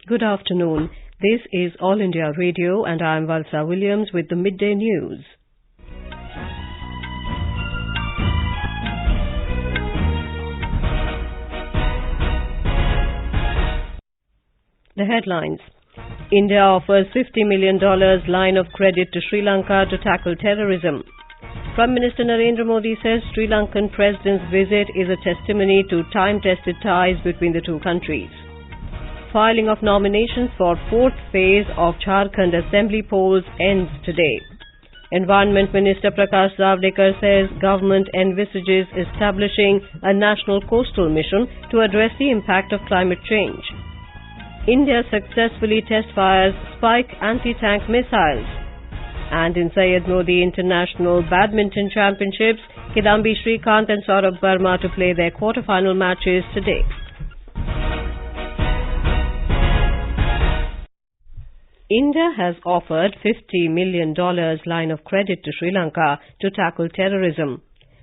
Good afternoon. This is All India Radio and I am Valsa Williams with the midday news. The headlines. India offers $50 million line of credit to Sri Lanka to tackle terrorism. Prime Minister Narendra Modi says Sri Lankan President's visit is a testimony to time-tested ties between the two countries. Filing of nominations for fourth phase of Jharkhand Assembly polls ends today. Environment Minister Prakash Javadekar says government envisages establishing a national coastal mission to address the impact of climate change. India successfully test-fires Spike anti-tank missiles. And in Syed Modi International Badminton Championships, Kidambi, Srikanth and Sourabh Verma to play their quarterfinal matches today. India has offered $50 million line of credit to Sri Lanka to tackle terrorism.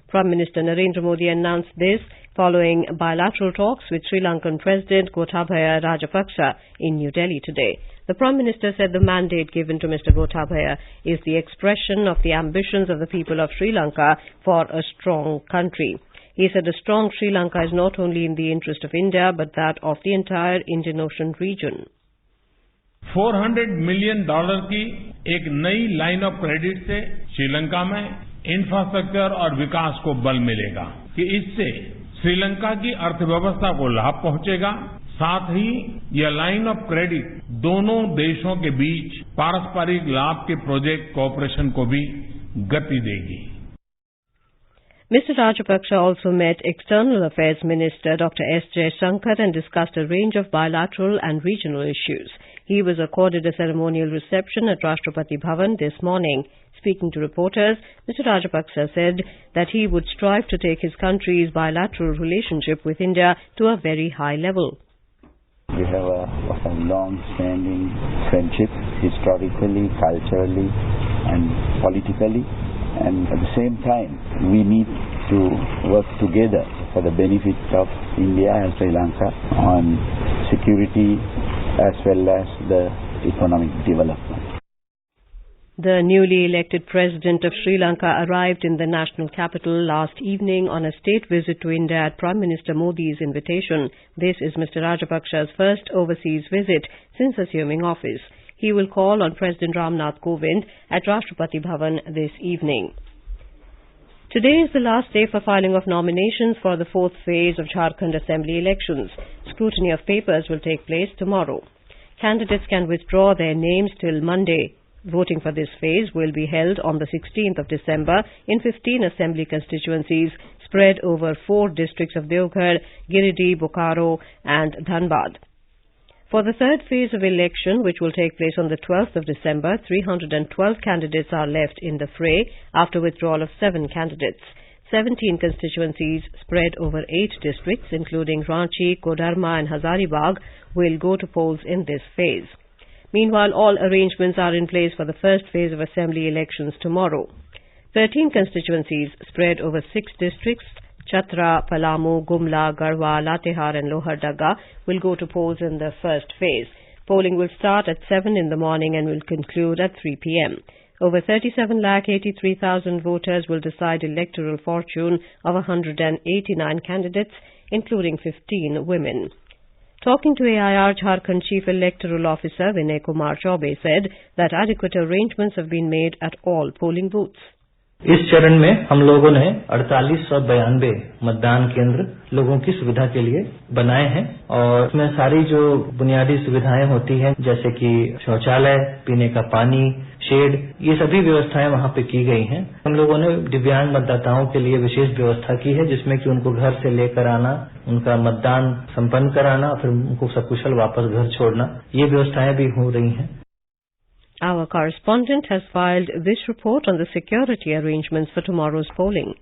Prime Minister Narendra Modi announced this following bilateral talks with Sri Lankan President Gotabaya Rajapaksa in New Delhi today. The Prime Minister said the mandate given to Mr. Gotabaya is the expression of the ambitions of the people of Sri Lanka for a strong country. He said a strong Sri Lanka is not only in the interest of India but that of the entire Indian Ocean region. $400 million की एक नई line of credit से श्रीलंका में infrastructure और विकास को बल मिलेगा कि इससे श्रीलंका की अर्थव्यवस्था को लाभ पहुंचेगा। साथ ही यह लाइन ऑफ क्रेडिट दोनों देशों के बीच पारस्परिक लाभ के प्रोजेक्ट कोऑपरेशन को भी गति देगी। Mr. Rajapaksa also met External Affairs Minister Dr. S. Jaishankar and discussed a range of bilateral and regional issues. He was accorded a ceremonial reception at Rashtrapati Bhavan this morning. Speaking to reporters, Mr. Rajapaksa said that he would strive to take his country's bilateral relationship with India to a very high level. We have a long-standing friendship, historically, culturally, and politically. And at the same time, we need to work together for the benefit of India and Sri Lanka on security as well as the economic development. The newly elected President of Sri Lanka arrived in the national capital last evening on a state visit to India at Prime Minister Modi's invitation. This is Mr. Rajapaksa's first overseas visit since assuming office. He will call on President Ramnath Kovind at Rashtrapati Bhavan this evening. Today is the last day for filing of nominations for the fourth phase of Jharkhand Assembly elections. Scrutiny of papers will take place tomorrow. Candidates can withdraw their names till Monday. Voting for this phase will be held on the 16th of December in 15 assembly constituencies spread over 4 districts of Deoghar, Giridih, Bokaro and Dhanbad. For the third phase of election, which will take place on the 12th of December, 312 candidates are left in the fray after withdrawal of 7 candidates. 17 constituencies spread over 8 districts, including Ranchi, Kodarma and Hazaribagh, will go to polls in this phase. Meanwhile, all arrangements are in place for the first phase of assembly elections tomorrow. 13 constituencies spread over 6 districts, Chatra, Palamu, Gumla, Garhwa, Latehar and Lohardaga will go to polls in the first phase. Polling will start at 7 in the morning and will conclude at 3 p.m. Over 37,83,000 voters will decide electoral fortune of 189 candidates, including 15 women. Talking to AIR, Jharkhand Chief Electoral Officer Vinay Kumar Chaubey said that adequate arrangements have been made at all polling booths. इस चरण में हम लोगों ने 4892 मतदान केंद्र लोगों की सुविधा के लिए बनाए हैं और इसमें सारी जो बुनियादी सुविधाएं होती हैं जैसे कि शौचालय, पीने का पानी, शेड, ये सभी व्यवस्थाएं वहां पे की गई हैं। हम लोगों ने दिव्यांग मतदाताओं के लिए विशेष व्यवस्था की है जिसमें कि उनको घर से लेकर आना, उनका मतदान संपन्न कराना, फिर उनको सकुशल वापस घर छोड़ना, ये व्यवस्थाएं भी हो रही हैं। Our correspondent has filed this report on the security arrangements for tomorrow's polling.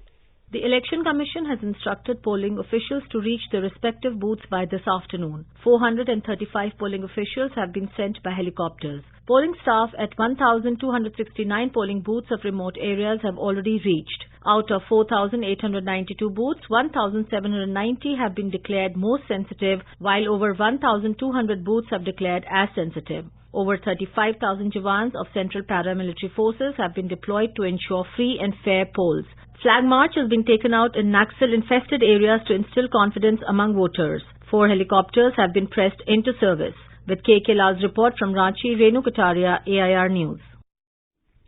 The Election Commission has instructed polling officials to reach their respective booths by this afternoon. 435 polling officials have been sent by helicopters. Polling staff at 1,269 polling booths of remote areas have already reached. Out of 4,892 booths, 1,790 have been declared most sensitive, while over 1,200 booths have declared as sensitive. Over 35,000 jawans of Central Paramilitary Forces have been deployed to ensure free and fair polls. Flag march has been taken out in Naxal-infested areas to instill confidence among voters. 4 helicopters have been pressed into service. With K.K. Lal's report from Ranchi, Renu Kataria, AIR News.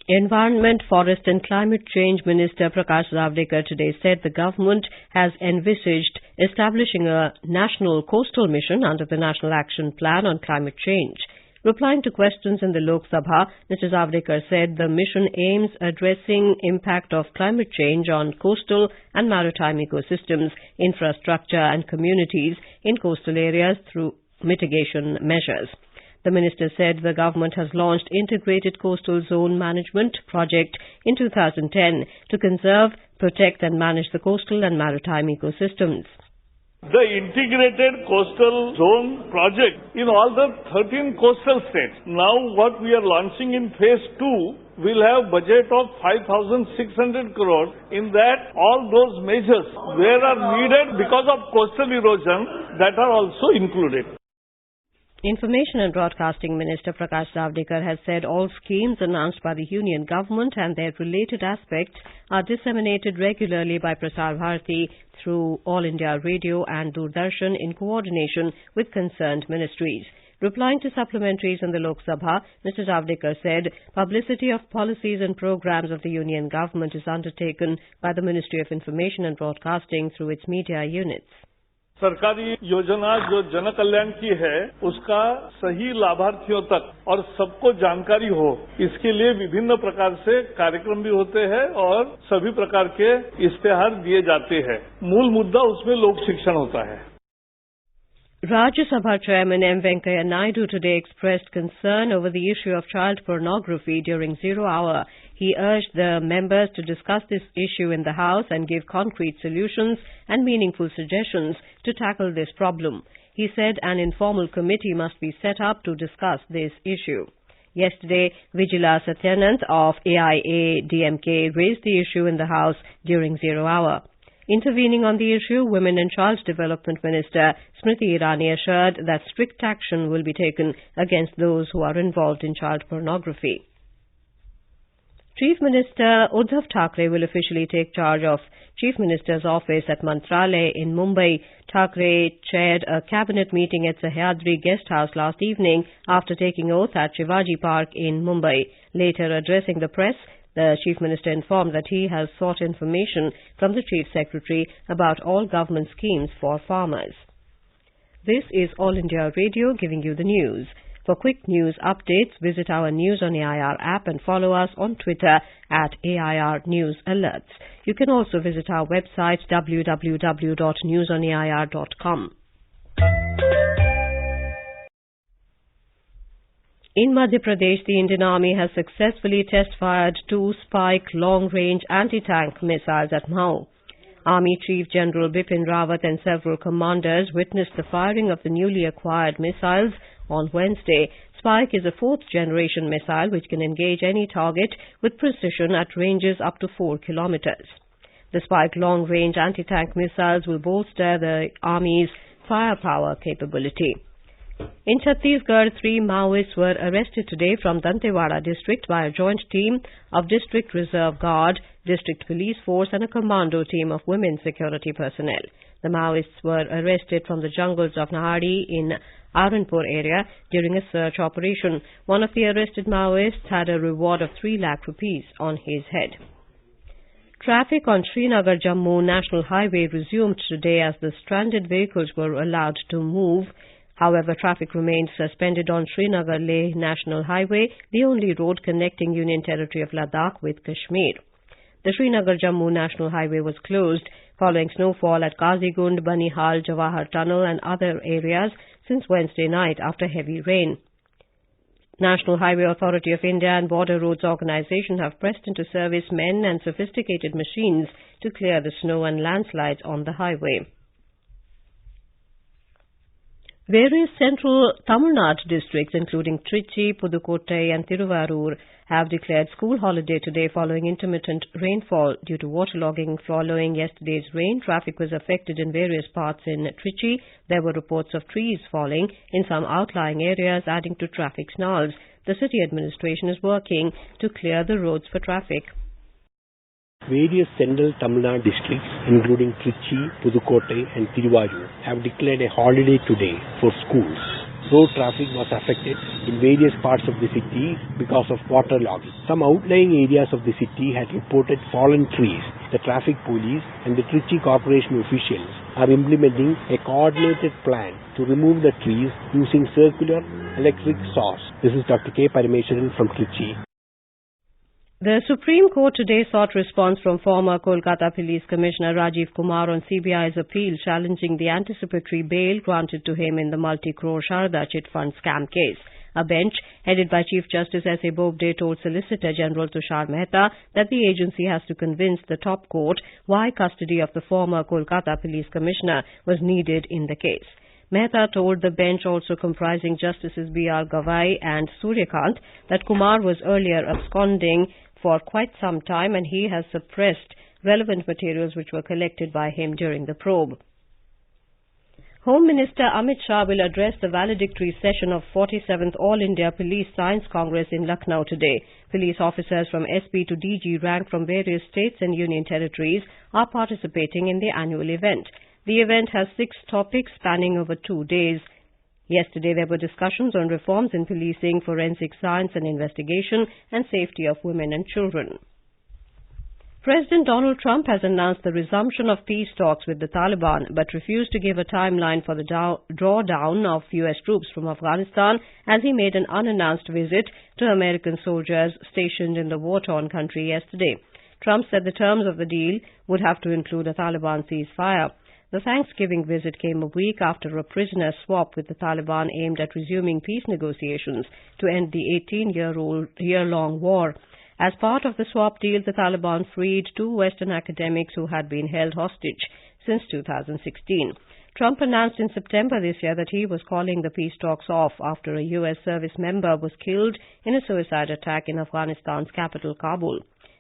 Environment, Forest and Climate Change Minister Prakash Javadekar today said the government has envisaged establishing a national coastal mission under the National Action Plan on Climate Change. Replying to questions in the Lok Sabha, Mr. Javadekar said the mission aims addressing impact of climate change on coastal and maritime ecosystems, infrastructure and communities in coastal areas through mitigation measures. The minister said the government has launched Integrated Coastal Zone Management Project in 2010 to conserve, protect and manage the coastal and maritime ecosystems. The Integrated Coastal Zone Project in all the 13 coastal states. Now what we are launching in phase 2 will have budget of 5,600 crore. In that, all those measures where are needed because of coastal erosion that are also included. Information and Broadcasting Minister Prakash Javadekar has said all schemes announced by the Union Government and their related aspects are disseminated regularly by Prasar Bharati through All India Radio and Doordarshan in coordination with concerned ministries. Replying to supplementaries in the Lok Sabha, Mr. Javadekar said publicity of policies and programs of the Union Government is undertaken by the Ministry of Information and Broadcasting through its media units. सरकारी योजना जो जन कल्याण की है उसका सही लाभार्थियों तक और सबको जानकारी हो इसके लिए विभिन्न प्रकार से कार्यक्रम भी होते हैं और सभी प्रकार के इश्तेहार दिए जाते हैं। मूल मुद्दा उसमें लोक शिक्षण होता है। Rajya Sabha Chairman M. Venkaiah Naidu today expressed concern over the issue of child pornography during Zero Hour. He urged the members to discuss this issue in the House and give concrete solutions and meaningful suggestions to tackle this problem. He said an informal committee must be set up to discuss this issue. Yesterday, Vigila Satyanant of AIA-DMK raised the issue in the House during Zero Hour. Intervening on the issue, Women and Child Development Minister Smriti Irani assured that strict action will be taken against those who are involved in child pornography. Chief Minister Uddhav Thackeray will officially take charge of Chief Minister's office at Mantralay in Mumbai. Thackeray chaired a cabinet meeting at Sahyadri Guest House last evening after taking oath at Shivaji Park in Mumbai. Later addressing the press, the Chief Minister informed that he has sought information from the Chief Secretary about all government schemes for farmers. This is All India Radio giving you the news. For quick news updates, visit our News on AIR app and follow us on Twitter at AIR News Alerts. You can also visit our website www.newsonair.com. In Madhya Pradesh, the Indian Army has successfully test-fired 2 Spike long-range anti-tank missiles at Mao. Army Chief General Bipin Rawat and several commanders witnessed the firing of the newly acquired missiles on Wednesday. Spike is a 4th-generation missile which can engage any target with precision at ranges up to 4 kilometers. The Spike long-range anti-tank missiles will bolster the Army's firepower capability. In Chhattisgarh, 3 Maoists were arrested today from Dantewada district by a joint team of District Reserve Guard, District Police Force and a commando team of women security personnel. The Maoists were arrested from the jungles of Nahadi in Aranpur area during a search operation. One of the arrested Maoists had a reward of 3 lakh rupees on his head. Traffic on Srinagar-Jammu National Highway resumed today as the stranded vehicles were allowed to move. However, traffic remained suspended on Srinagar-Leh National Highway, the only road connecting Union Territory of Ladakh with Kashmir. The Srinagar-Jammu National Highway was closed following snowfall at Kazigund, Banihal, Jawahar Tunnel and other areas since Wednesday night after heavy rain. National Highway Authority of India and Border Roads Organisation have pressed into service men and sophisticated machines to clear the snow and landslides on the highway. Various central Tamil Nadu districts, including Trichy, Pudukkottai and Thiruvarur, have declared school holiday today following intermittent rainfall. Due to waterlogging following yesterday's rain, traffic was affected in various parts in Trichy. There were reports of trees falling in some outlying areas, adding to traffic snarls. The city administration is working to clear the roads for traffic. Various central Tamil Nadu districts, including Trichy, Pudukkottai and Thiruvarur, have declared a holiday today for schools. Road traffic was affected in various parts of the city because of waterlogging. Some outlying areas of the city had reported fallen trees. The traffic police and the Trichy Corporation officials are implementing a coordinated plan to remove the trees using circular electric saws. This is Dr. K. Parameswaran from Trichy. The Supreme Court today sought response from former Kolkata Police Commissioner Rajiv Kumar on CBI's appeal challenging the anticipatory bail granted to him in the multi-crore Sharda chit fund scam case. A bench headed by Chief Justice S.A. Bobde told Solicitor General Tushar Mehta that the agency has to convince the top court why custody of the former Kolkata Police Commissioner was needed in the case. Mehta told the bench, also comprising Justices B.R. Gavai and Srikanth, that Kumar was earlier absconding for quite some time and he has suppressed relevant materials which were collected by him during the probe. Home Minister Amit Shah will address the valedictory session of 47th All India Police Science Congress in Lucknow today. Police officers from SP to DG rank from various states and union territories are participating in the annual event. The event has 6 topics spanning over 2 days. Yesterday there were discussions on reforms in policing, forensic science and investigation, and safety of women and children. President Donald Trump has announced the resumption of peace talks with the Taliban, but refused to give a timeline for the drawdown of U.S. troops from Afghanistan as he made an unannounced visit to American soldiers stationed in the war-torn country yesterday. Trump said the terms of the deal would have to include a Taliban ceasefire. The Thanksgiving visit came a week after a prisoner swap with the Taliban aimed at resuming peace negotiations to end the 18-year-long war. As part of the swap deal, the Taliban freed 2 Western academics who had been held hostage since 2016. Trump announced in September this year that he was calling the peace talks off after a U.S. service member was killed in a suicide attack in Afghanistan's capital, Kabul.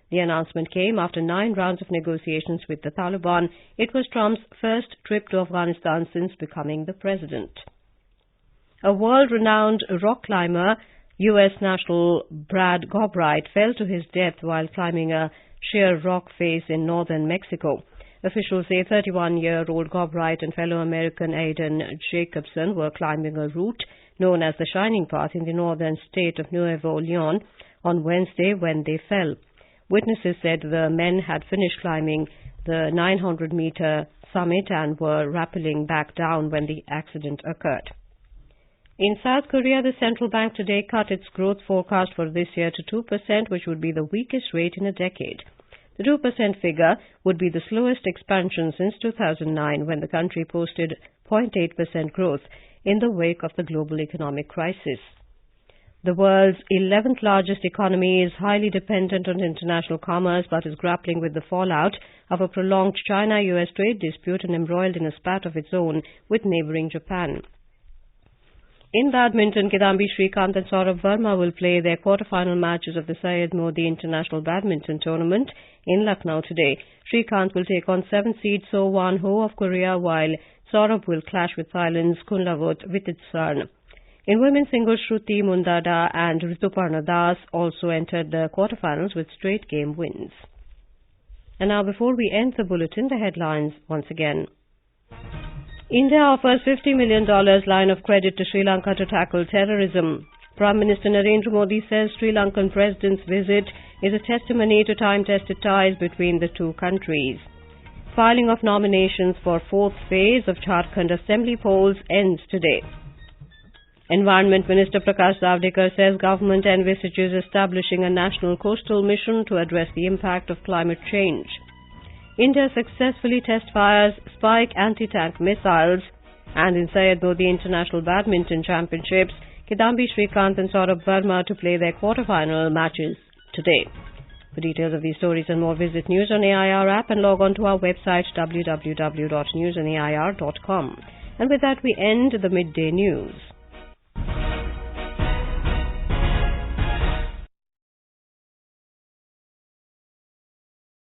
The announcement came after 9 rounds of negotiations with the Taliban. It was Trump's first trip to Afghanistan since becoming the president. A world-renowned rock climber, U.S. national Brad Gobright, fell to his death while climbing a sheer rock face in northern Mexico. Officials say 31-year-old Gobright and fellow American Aidan Jacobson were climbing a route known as the Shining Path in the northern state of Nuevo Leon on Wednesday when they fell. Witnesses said the men had finished climbing the 900-meter summit and were rappelling back down when the accident occurred. In South Korea, the central bank today cut its growth forecast for this year to 2%, which would be the weakest rate in a decade. The 2% figure would be the slowest expansion since 2009, when the country posted 0.8% growth in the wake of the global economic crisis. The world's 11th largest economy is highly dependent on international commerce but is grappling with the fallout of a prolonged China-US trade dispute and embroiled in a spat of its own with neighbouring Japan. In badminton, Kidambi, Srikanth and Sourabh Verma will play their quarterfinal matches of the Syed International Badminton Tournament in Lucknow today. Srikanth will take on 7th seed So Won-ho of Korea, while Sourabh will clash with Thailand's Kunlavut Vititsarn. In women's singles, Shruti Mundada and Rituparna Das also entered the quarterfinals with straight game wins. And now, before we end the bulletin, the headlines once again. India offers $50 million line of credit to Sri Lanka to tackle terrorism. Prime Minister Narendra Modi says Sri Lankan President's visit is a testimony to time-tested ties between the two countries. Filing of nominations for 4th phase of Jharkhand Assembly polls ends today. Environment Minister Prakash Javadekar says government envisages establishing a national coastal mission to address the impact of climate change. India successfully test-fires Spike anti-tank missiles, and in Syed International Badminton Championships, Kidambi, Srikanth and Saurabh Verma to play their quarterfinal matches today. For details of these stories and more, visit News on AIR app and log on to our website www.newsonair.com. And with that, we end the midday news.